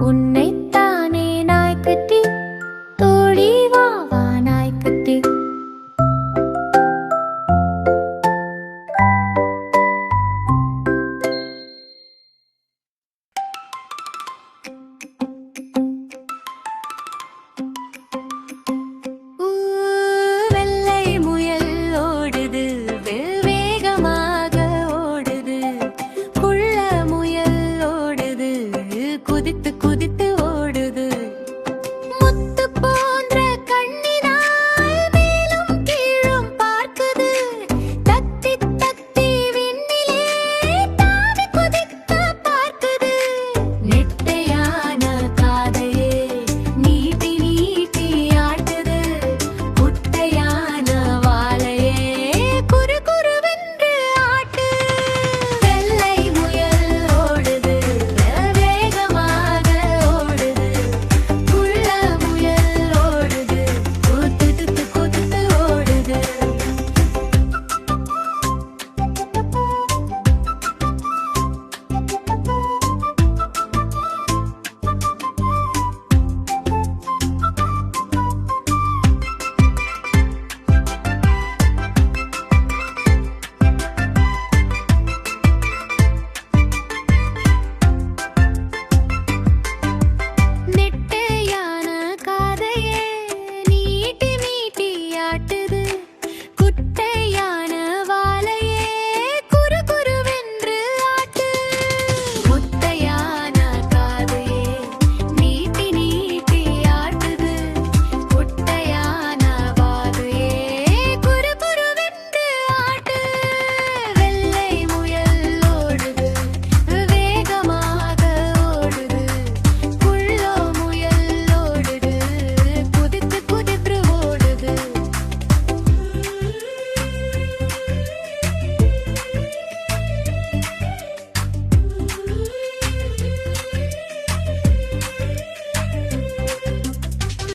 உன்னைத்தானே நாய்க்குட்டி, தோழி வா வா நாய்க்குட்டி. வெள்ளை முயல் ஓடுது, வேகமாக ஓடுது. குள்ள முயல் ஓடுது, குதித்து குதித்து ஓடுது. முத்து போன்ற கண்ணினாய் மேலும் கீழும் பார்க்குது. தத்தி தத்தி விண்ணிலே தாவி குதிக்க பார்க்குது.